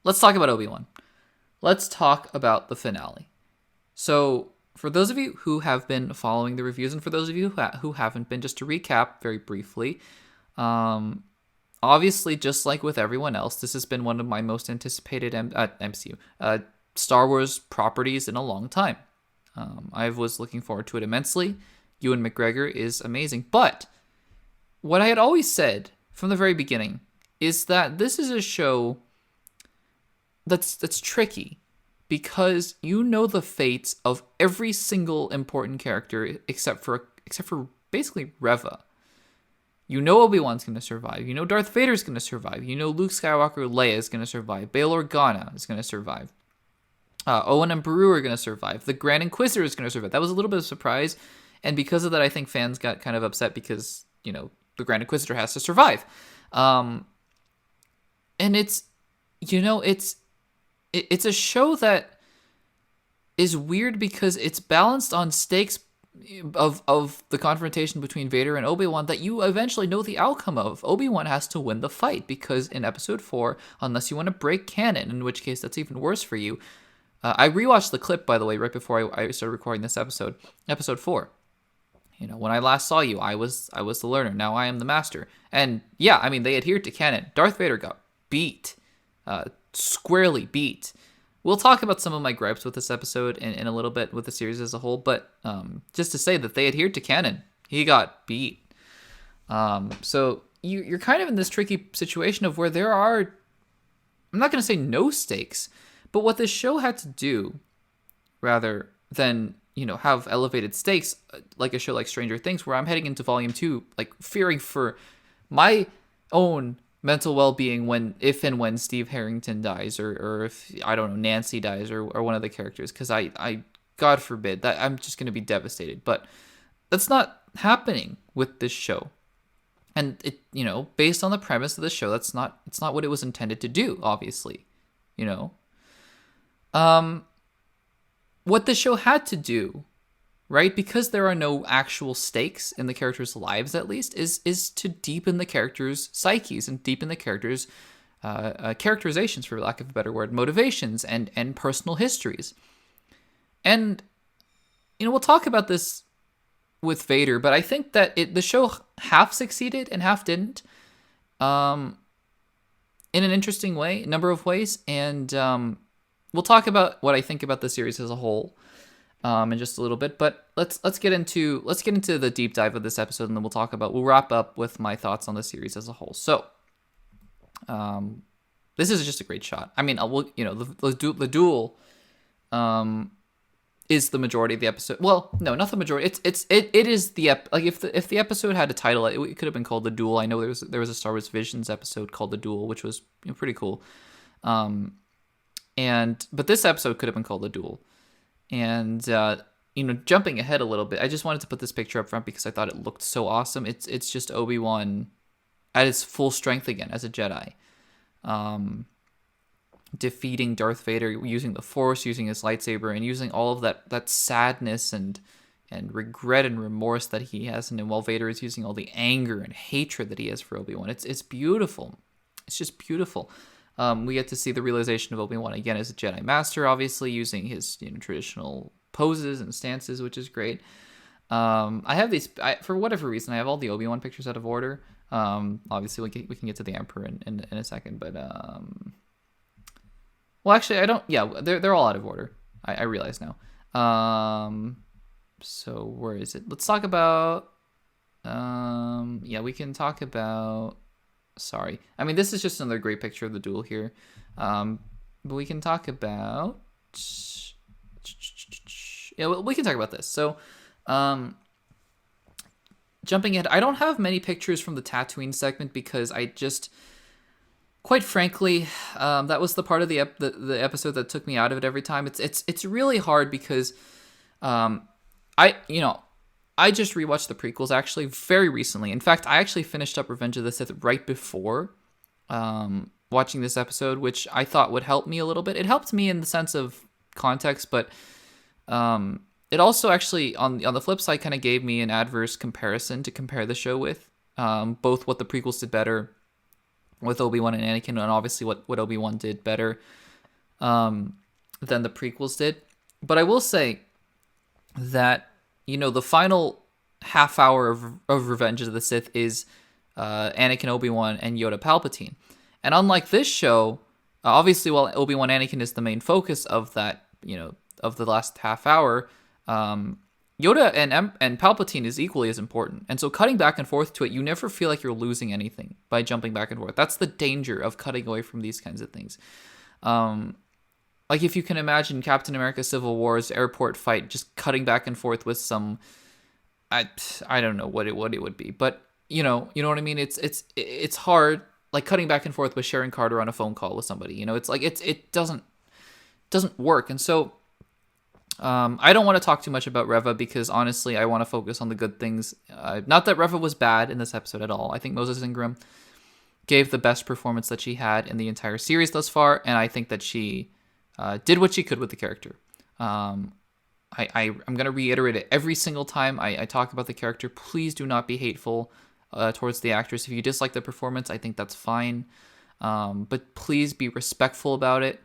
let's talk about Obi-Wan. Let's talk about the finale. So, for those of you who have been following the reviews, and for those of you who haven't been, just to recap very briefly, obviously, just like with everyone else, this has been one of my most anticipated MCU Star Wars properties in a long time. I was looking forward to it immensely. Ewan McGregor is amazing. But what I had always said from the very beginning is that this is a show that's tricky because you know the fates of every single important character except for basically Reva. You know Obi-Wan's going to survive. You know Darth Vader's going to survive. You know Luke Skywalker, Leia is going to survive. Bail Organa is going to survive. Owen and Beru are going to survive. The Grand Inquisitor is going to survive. That was a little bit of a surprise. And because of that, I think fans got kind of upset because, the Grand Inquisitor has to survive. And it's a show that is weird because it's balanced on stakes of the confrontation between Vader and Obi-Wan that you eventually know the outcome of. Obi-Wan has to win the fight because in episode 4, unless you want to break canon, in which case that's even worse for you. I rewatched the clip, by the way, right before I started recording this episode 4. When I last saw you, I was the learner. Now I am the master. And yeah, I mean, they adhered to canon. Darth Vader got beat. Squarely beat. We'll talk about some of my gripes with this episode in a little bit with the series as a whole, but just to say that they adhered to canon. He got beat. So you're kind of in this tricky situation of where there are, I'm not going to say no stakes, but what this show had to do, rather than, have elevated stakes, like a show like Stranger Things, where I'm heading into Volume 2, like, fearing for my own mental well-being if and when Steve Harrington dies, or if, I don't know, Nancy dies, or one of the characters, because I God forbid, that I'm just going to be devastated. But that's not happening with this show. And it, based on the premise of the show, it's not what it was intended to do, obviously. What the show had to do, right, because there are no actual stakes in the characters' lives, at least, is to deepen the characters' psyches and deepen the characters' characterizations, for lack of a better word, motivations and personal histories. And, we'll talk about this with Vader, but I think that the show half succeeded and half didn't, in an interesting way, a number of ways, and we'll talk about what I think about the series as a whole in just a little bit. But let's get into the deep dive of this episode, and then we'll wrap up with my thoughts on the series as a whole. So, this is just a great shot. I mean, the duel is the majority of the episode. Well, no, not the majority. It is the if the episode had a title, it could have been called The Duel. I know there was a Star Wars Visions episode called The Duel, which was pretty cool. But this episode could have been called The Duel. And jumping ahead a little bit, I just wanted to put this picture up front because I thought it looked so awesome. It's just Obi-Wan at his full strength again as a Jedi. Defeating Darth Vader using the Force, using his lightsaber, and using all of that sadness and regret and remorse that he has in him, while Vader is using all the anger and hatred that he has for Obi-Wan. It's beautiful. It's just beautiful. We get to see the realization of Obi-Wan again as a Jedi Master, obviously using his traditional poses and stances, which is great. I have these, for whatever reason, I have all the Obi-Wan pictures out of order. Obviously, we can get to the Emperor in a second, but well, actually, I don't. Yeah, they're all out of order. I realize now. So where is it? Let's talk about. Yeah, we can talk about. Sorry, I mean, this is just another great picture of the duel here. But we can talk about. Yeah, we can talk about this. So, jumping in, I don't have many pictures from the Tatooine segment because I just. Quite frankly, that was the part of the episode that took me out of it every time. It's really hard because, I just rewatched the prequels actually very recently. In fact, I actually finished up Revenge of the Sith right before watching this episode, which I thought would help me a little bit. It helped me in the sense of context, but it also actually on the flip side kind of gave me an adverse comparison to compare the show with, both what the prequels did better with Obi-Wan and Anakin, and obviously what Obi-Wan did better than the prequels did. But I will say that, the final half hour of Revenge of the Sith is Anakin, Obi-Wan, and Yoda Palpatine. And unlike this show, obviously, while Obi-Wan Anakin is the main focus of that, of the last half hour, Yoda and Palpatine is equally as important. And so cutting back and forth to it, you never feel like you're losing anything by jumping back and forth. That's the danger of cutting away from these kinds of things. Like if you can imagine Captain America Civil War's airport fight, just cutting back and forth with some, I don't know what it would be, but you know what I mean? It's hard, like cutting back and forth with Sharon Carter on a phone call with somebody, it's like, it doesn't work. And so, I don't want to talk too much about Reva because honestly, I want to focus on the good things. Not that Reva was bad in this episode at all. I think Moses Ingram gave the best performance that she had in the entire series thus far, and I think that she did what she could with the character. I'm going to reiterate it every single time I talk about the character. Please do not be hateful towards the actress. If you dislike the performance, I think that's fine. But please be respectful about it.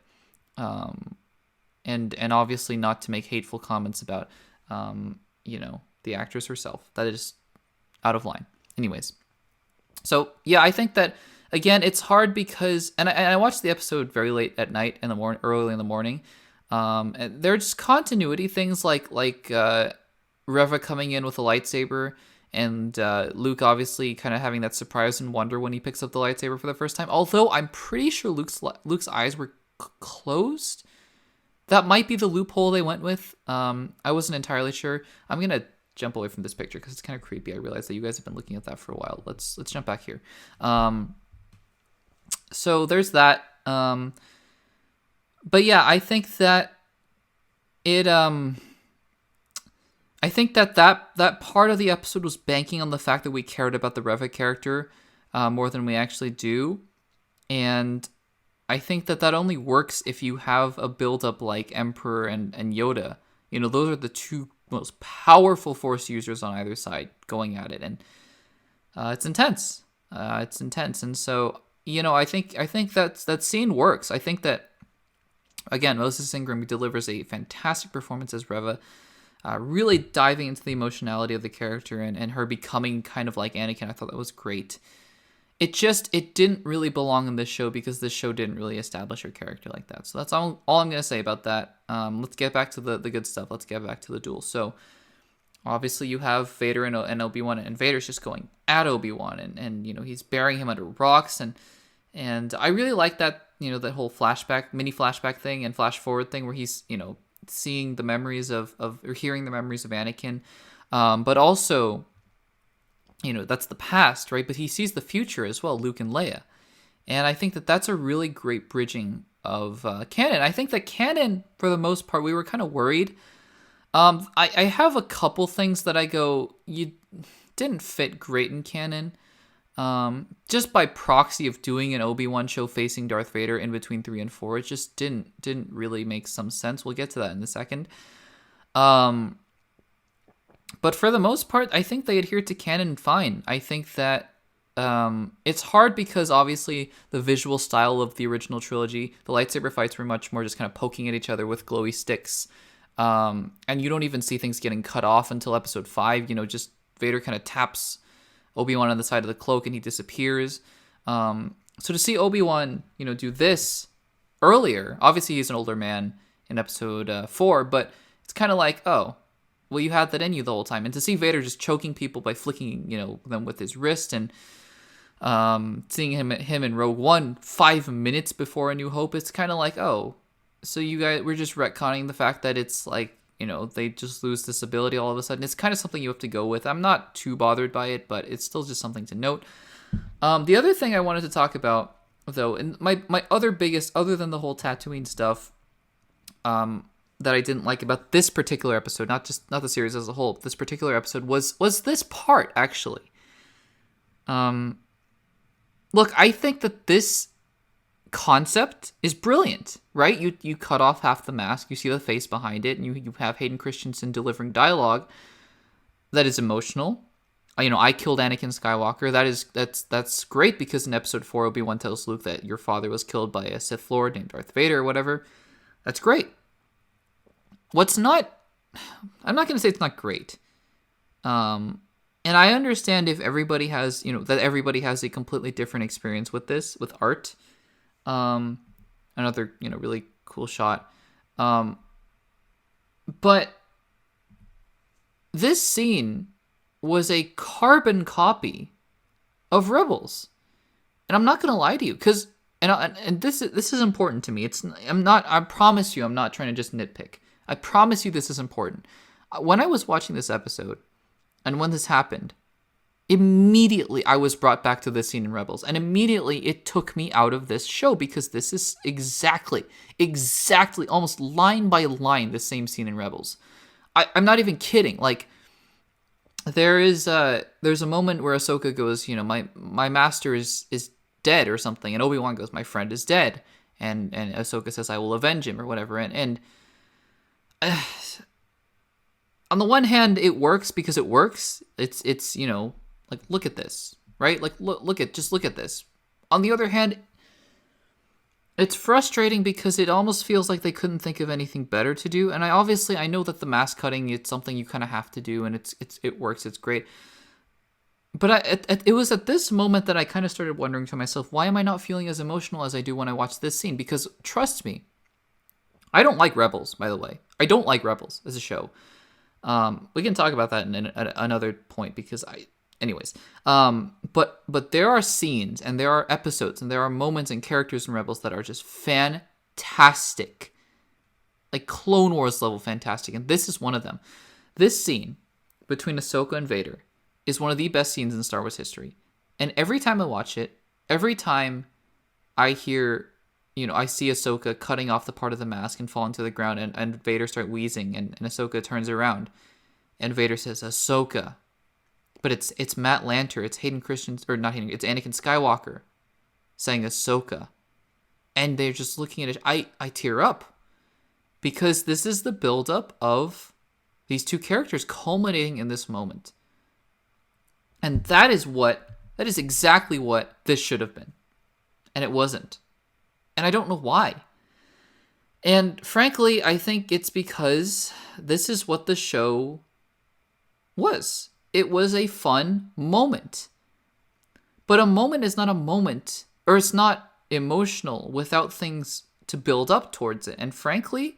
And obviously not to make hateful comments about, the actress herself. That is out of line. Anyways. So, yeah, I think that, again, it's hard because, and I watched the episode very late at night, early in the morning. And there are just continuity things like Reva coming in with a lightsaber, and Luke obviously kind of having that surprise and wonder when he picks up the lightsaber for the first time. Although I'm pretty sure Luke's eyes were closed. That might be the loophole they went with. I wasn't entirely sure. I'm gonna jump away from this picture because it's kind of creepy. I realize that you guys have been looking at that for a while. Let's jump back here. So there's that. But yeah, I think that it. I think that part of the episode was banking on the fact that we cared about the Reva character more than we actually do, and I think that only works if you have a build-up like Emperor and Yoda. Those are the two most powerful Force users on either side going at it, and it's intense. And so I think that scene works. I think that, again, Moses Ingram delivers a fantastic performance as Reva, really diving into the emotionality of the character and her becoming kind of like Anakin. I thought that was great. It didn't really belong in this show because this show didn't really establish her character like that. So that's all I'm going to say about that. Let's get back to the good stuff. Let's get back to the duel. So obviously you have Vader and Obi-Wan, and Vader's just going at Obi-Wan, and he's burying him under rocks, and I really like that, that whole mini flashback thing and flash forward thing where he's, seeing the memories or hearing the memories of Anakin, but also, that's the past, right? But he sees the future as well, Luke and Leia. And I think that that's a really great bridging of canon. I think that canon, for the most part, we were kind of worried. I have a couple things that I go, you didn't fit great in canon. Just by proxy of doing an Obi-Wan show facing Darth Vader in between 3 and 4, it just didn't really make some sense. We'll get to that in a second. But for the most part, I think they adhered to canon fine. I think that it's hard because obviously the visual style of the original trilogy, the lightsaber fights were much more just kind of poking at each other with glowy sticks. And you don't even see things getting cut off until episode 5. Just Vader kind of taps Obi-Wan on the side of the cloak and he disappears. So to see Obi-Wan, do this earlier, obviously he's an older man in episode 4, but it's kind of like, oh, well, you had that in you the whole time. And to see Vader just choking people by flicking, them with his wrist, and seeing him in Rogue One 5 minutes before A New Hope, it's kind of like, oh, so you guys, we're just retconning the fact that it's like, they just lose this ability all of a sudden. It's kind of something you have to go with. I'm not too bothered by it, but it's still just something to note. The other thing I wanted to talk about, though, and my other biggest, other than the whole Tatooine stuff, that I didn't like about this particular episode, not the series as a whole, this particular episode was this part, actually. Look, I think that this concept is brilliant, right? You cut off half the mask, you see the face behind it, and you have Hayden Christensen delivering dialogue that is emotional, I killed Anakin Skywalker. That's great because in episode 4, Obi-Wan tells Luke that your father was killed by a Sith Lord named Darth Vader or whatever. That's great. What's not, I'm not going to say it's not great. And I understand if everybody has, that everybody has a completely different experience with this, with art. Another, really cool shot. But this scene was a carbon copy of Rebels. And I'm not going to lie to you, because, and this is important to me. I promise you, I'm not trying to just nitpick. I promise you this is important. When I was watching this episode, and when this happened, immediately I was brought back to this scene in Rebels. And immediately it took me out of this show, because this is exactly, almost line by line, the same scene in Rebels. I'm not even kidding. Like, there's a moment where Ahsoka goes, my master is dead or something. And Obi-Wan goes, my friend is dead. And Ahsoka says, I will avenge him or whatever. And on the one hand, it works because it works. It's like, look at this, right? Like, look at this. On the other hand, it's frustrating because it almost feels like they couldn't think of anything better to do. And I know that the mask cutting, it's something you kind of have to do, and it works. It's great. But it was at this moment that I kind of started wondering to myself, why am I not feeling as emotional as I do when I watch this scene? Because trust me, I don't like Rebels, by the way. I don't like Rebels as a show. We can talk about that in another point, because anyways. But there are scenes and there are episodes and there are moments and characters in Rebels that are just fantastic. Like Clone Wars level fantastic. And this is one of them. This scene between Ahsoka and Vader is one of the best scenes in Star Wars history. And every time I watch it, every time I hear, I see Ahsoka cutting off the part of the mask and falling to the ground, and Vader start wheezing, and Ahsoka turns around and Vader says, Ahsoka. But it's Matt Lanter, it's Hayden Christensen, or not Hayden, it's Anakin Skywalker saying Ahsoka. And they're just looking at it. I tear up, because this is the buildup of these two characters culminating in this moment. And that is exactly what this should have been. And it wasn't. And I don't know why. And frankly, I think it's because this is what the show was. It was a fun moment. But a moment is not a moment, or it's not emotional without things to build up towards it. And frankly,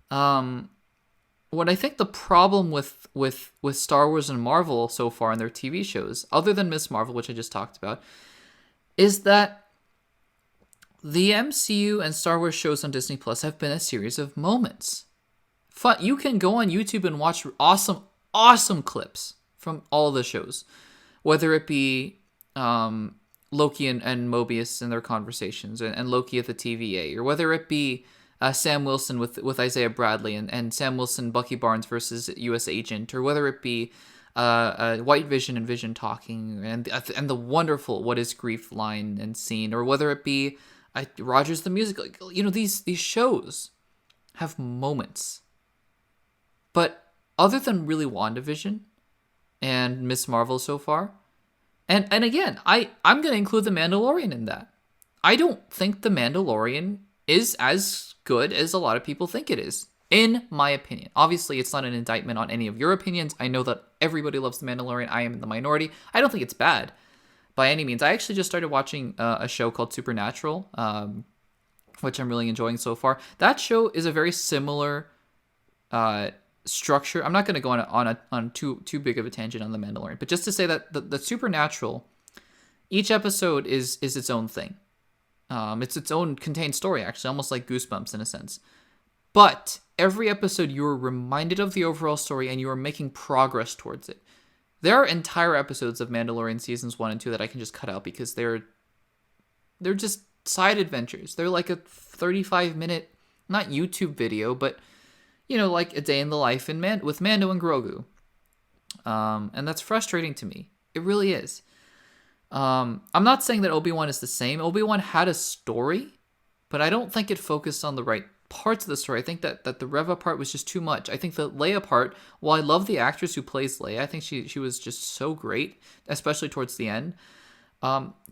what I think the problem with Star Wars and Marvel so far in their TV shows, other than Miss Marvel, which I just talked about, is that the MCU and Star Wars shows on Disney Plus have been a series of moments. Fun. You can go on YouTube and watch awesome clips from all the shows, whether it be Loki and Mobius and their conversations, and Loki at the TVA, or whether it be Sam Wilson with Isaiah Bradley and Sam Wilson, Bucky Barnes versus U.S. Agent, or whether it be White Vision and Vision talking, and the wonderful "What is Grief" line and scene, or whether it be Rogers the Musical. These shows have moments, but other than really WandaVision and Miss Marvel so far, and again, I'm going to include The Mandalorian in that. I don't think The Mandalorian is as good as a lot of people think it is, in my opinion. Obviously, it's not an indictment on any of your opinions. I know that everybody loves The Mandalorian. I am in the minority. I don't think it's bad by any means. I actually just started watching a show called Supernatural, which I'm really enjoying so far. That show is a very similar structure. I'm not going to go on too big of a tangent on The Mandalorian, but just to say that the Supernatural, each episode is its own thing. It's its own contained story, actually, almost like Goosebumps in a sense. But every episode, you are reminded of the overall story, and you are making progress towards it. There are entire episodes of Mandalorian seasons 1 and 2 that I can just cut out, because they're just side adventures. They're like a 35-minute, not YouTube video, but like a day in the life with Mando and Grogu. And that's frustrating to me. It really is. I'm not saying that Obi-Wan is the same. Obi-Wan had a story, but I don't think it focused on the right parts of the story. I think that the Reva part was just too much. I think the Leia part, while I love the actress who plays Leia, I think she was just so great, especially towards the end.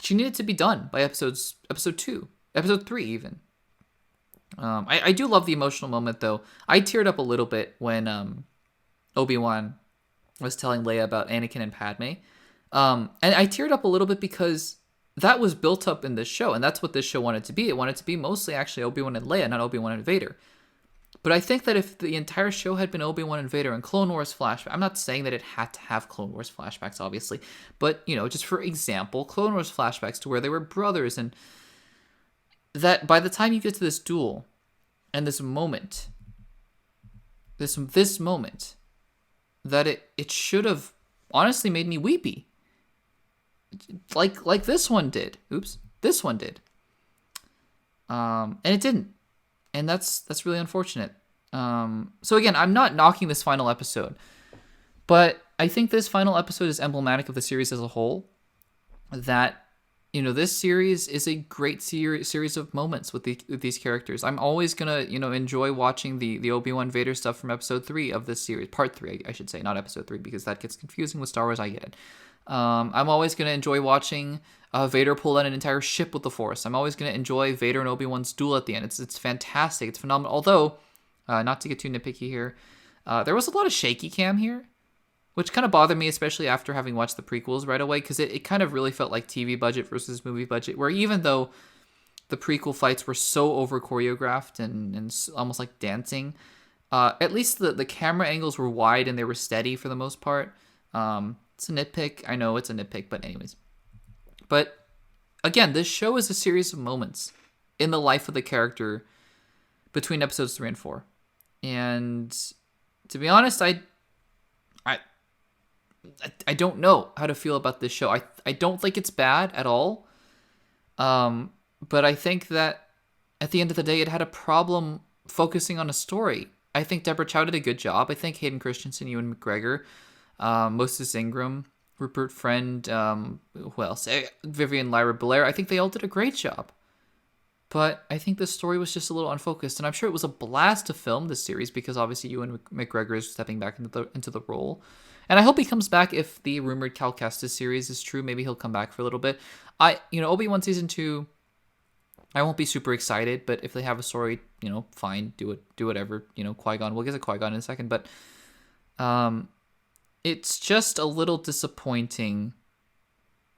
She needed to be done by episode 2, episode 3 even. I do love the emotional moment though. I teared up a little bit when Obi-Wan was telling Leia about Anakin and Padme. And I teared up a little bit because that was built up in this show, and that's what this show wanted to be. It wanted to be mostly actually Obi-Wan and Leia, not Obi-Wan and Vader. But I think that if the entire show had been Obi-Wan and Vader and Clone Wars flashback, I'm not saying that it had to have Clone Wars flashbacks, obviously, but, just for example, Clone Wars flashbacks to where they were brothers, and that by the time you get to this duel and this moment, this moment, that it should have honestly made me weepy. Like this one did. This one did. And it didn't. And that's really unfortunate. So again, I'm not knocking this final episode, but I think this final episode is emblematic of the series as a whole. That, this series is a great series of moments with these characters. I'm always gonna, enjoy watching the Obi-Wan Vader stuff from episode 3 of this series, part 3, I should say, not episode 3, because that gets confusing with Star Wars. I get it. I'm always going to enjoy watching Vader pull out an entire ship with the Force. I'm always going to enjoy Vader and Obi-Wan's duel at the end. It's fantastic. It's phenomenal. Although, not to get too nitpicky here, there was a lot of shaky cam here, which kind of bothered me, especially after having watched the prequels right away, because it kind of really felt like TV budget versus movie budget, where even though the prequel fights were so over choreographed and almost like dancing, at least the camera angles were wide and they were steady for the most part. It's a nitpick. I know it's a nitpick, but anyways. But again, this show is a series of moments in the life of the character between episodes 3 and 4. And to be honest, I don't know how to feel about this show. I don't think it's bad at all. But I think that at the end of the day, it had a problem focusing on a story. I think Deborah Chow did a good job. I think Hayden Christensen, Ewan McGregor, Moses Ingram, Rupert Friend, who else? Vivian Lyra Blair. I think they all did a great job. But I think the story was just a little unfocused. And I'm sure it was a blast to film this series because obviously Ewan McGregor is stepping back into the role. And I hope he comes back if the rumored Cal Kestis series is true. Maybe he'll come back for a little bit. Obi-Wan Season 2, I won't be super excited. But if they have a story, fine, do whatever. Qui-Gon, we'll get to Qui-Gon in a second. But it's just a little disappointing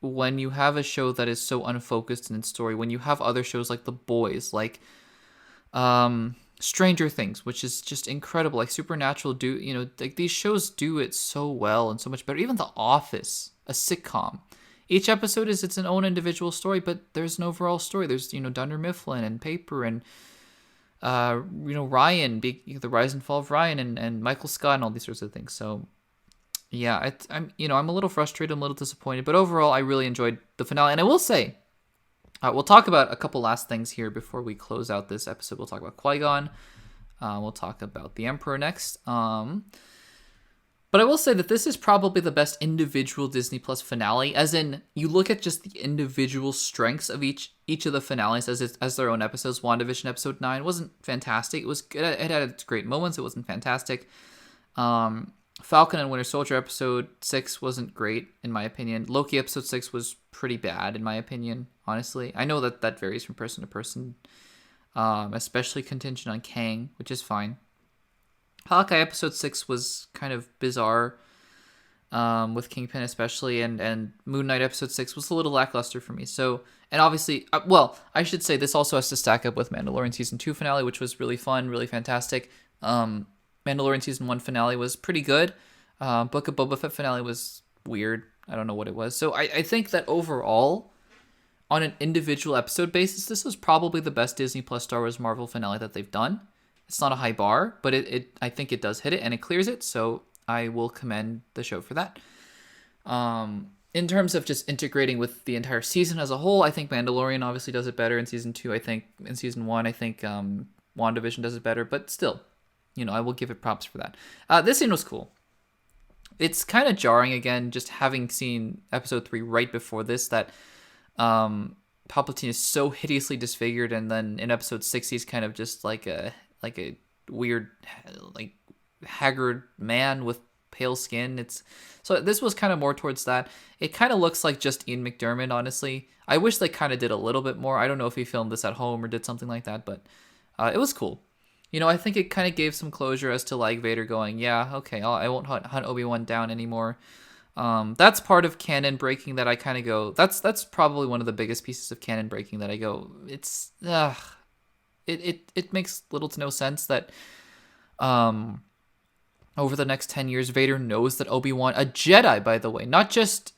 when you have a show that is so unfocused in its story, when you have other shows like The Boys, like Stranger Things, which is just incredible, like Supernatural like these shows do it so well and so much better. Even The Office, a sitcom. Each episode is its own individual story, but there's an overall story. There's, Dunder Mifflin and Paper and Ryan, the rise and fall of Ryan and Michael Scott and all these sorts of things. So yeah, I'm a little frustrated, I'm a little disappointed, but overall, I really enjoyed the finale. And I will say, we'll talk about a couple last things here before we close out this episode. We'll talk about Qui-Gon. We'll talk about the Emperor next. But I will say that this is probably the best individual Disney Plus finale, as in you look at just the individual strengths of each of the finales as their own episodes. WandaVision episode 9 wasn't fantastic. It had its great moments. It wasn't fantastic. Falcon and Winter Soldier episode 6 wasn't great, in my opinion. Loki episode 6 was pretty bad, in my opinion, honestly. I know that varies from person to person, especially contingent on Kang, which is fine. Hawkeye episode 6 was kind of bizarre, with Kingpin especially, and Moon Knight episode 6 was a little lackluster for me. So, and obviously, I should say this also has to stack up with Mandalorian Season 2 finale, which was really fun, really fantastic. Mandalorian Season 1 finale was pretty good. Book of Boba Fett finale was weird. I don't know what it was. So I think that overall, on an individual episode basis, this was probably the best Disney Plus Star Wars Marvel finale that they've done. It's not a high bar, but I think it does hit it and it clears it. So I will commend the show for that. In terms of just integrating with the entire season as a whole, I think Mandalorian obviously does it better in Season 2. I think in Season 1, I think WandaVision does it better, but still, I will give it props for that. This scene was cool. It's kind of jarring, again, just having seen episode 3 right before this, that Palpatine is so hideously disfigured, and then in episode 6, he's kind of just like like a weird, like haggard man with pale skin. So this was kind of more towards that. It kind of looks like just Ian McDiarmid, honestly. I wish they kind of did a little bit more. I don't know if he filmed this at home or did something like that, but it was cool. I think it kind of gave some closure as to like Vader going, yeah, okay, I won't hunt Obi-Wan down anymore. That's part of canon breaking that I kind of go. That's probably one of the biggest pieces of canon breaking that I go. It makes little to no sense that over the next 10 years, Vader knows that Obi-Wan, a Jedi, by the way, not just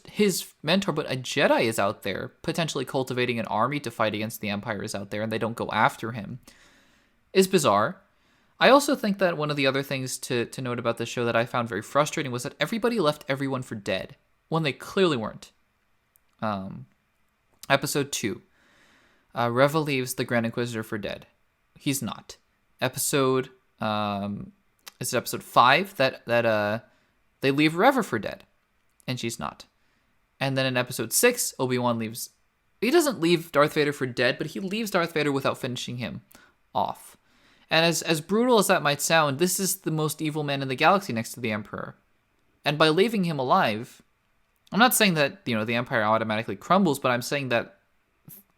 his mentor, but a Jedi is out there, potentially cultivating an army to fight against the Empire is out there, and they don't go after him, is bizarre. I also think that one of the other things to note about this show that I found very frustrating was that everybody left everyone for dead when they clearly weren't. Episode 2. Reva leaves the Grand Inquisitor for dead. He's not. Is it episode 5 that they leave Reva for dead, and she's not. And then in episode 6, Obi-Wan leaves. He doesn't leave Darth Vader for dead, but he leaves Darth Vader without finishing him off. And as brutal as that might sound, this is the most evil man in the galaxy next to the Emperor. And by leaving him alive, I'm not saying that the Empire automatically crumbles, but I'm saying that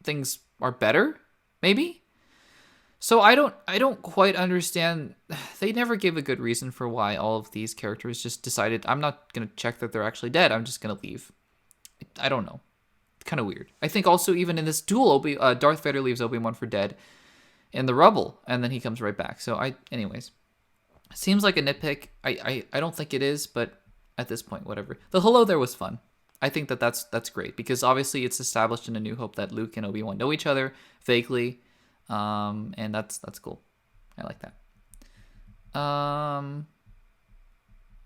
things are better, maybe. So I don't quite understand. They never gave a good reason for why all of these characters just decided, I'm not going to check that they're actually dead. I'm just going to leave. I don't know. It's kind of weird. I think also even in this duel, Darth Vader leaves Obi-Wan for dead in the rubble, and then he comes right back. So anyways, seems like a nitpick. I don't think it is, but at this point, whatever. The hello there was fun. I think that's great because obviously it's established in A New Hope that Luke and Obi-Wan know each other vaguely. And that's cool. I like that.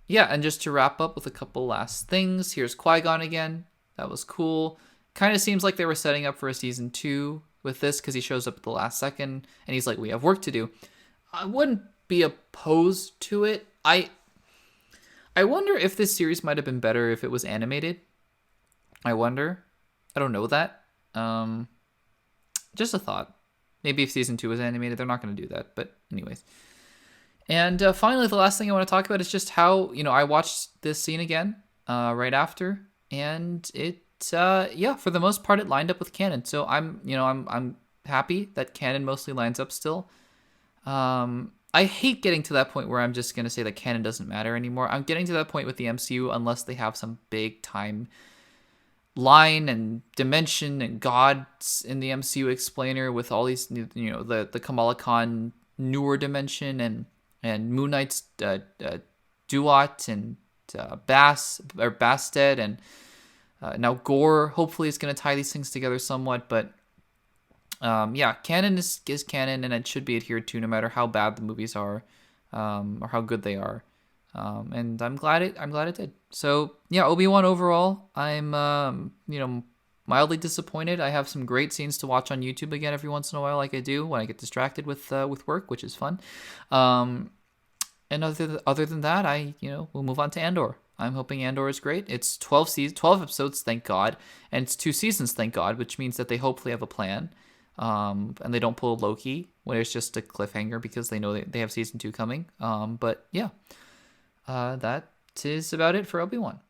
Yeah, and just to wrap up with a couple last things, here's Qui-Gon again. That was cool. Kind of seems like they were setting up for a season 2 with this because he shows up at the last second and he's like, we have work to do. I wouldn't be opposed to it. I wonder if this series might have been better if it was animated. I wonder. I don't know that. Just a thought. Maybe if season 2 was animated, they're not going to do that. But anyways. And finally, the last thing I want to talk about is just how, I watched this scene again right after. And it, for the most part, it lined up with canon. So I'm happy that canon mostly lines up still. I hate getting to that point where I'm just going to say that canon doesn't matter anymore. I'm getting to that point with the MCU unless they have some big time line and dimension and gods in the MCU explainer with all these, the Kamala Khan newer dimension and Moon Knight's Duat and Bastet and now Gore hopefully is going to tie these things together somewhat, but canon is canon and it should be adhered to no matter how bad the movies are or how good they are. And I'm glad it did. So yeah, Obi-Wan overall, I'm mildly disappointed. I have some great scenes to watch on YouTube again every once in a while, like I do when I get distracted with work, which is fun. And other than that, we'll move on to Andor. I'm hoping Andor is great. It's 12 episodes, thank God, and it's 2 seasons, thank God, which means that they hopefully have a plan. And they don't pull Loki when it's just a cliffhanger because they know they have season 2 coming. But yeah. That is about it for Obi-Wan.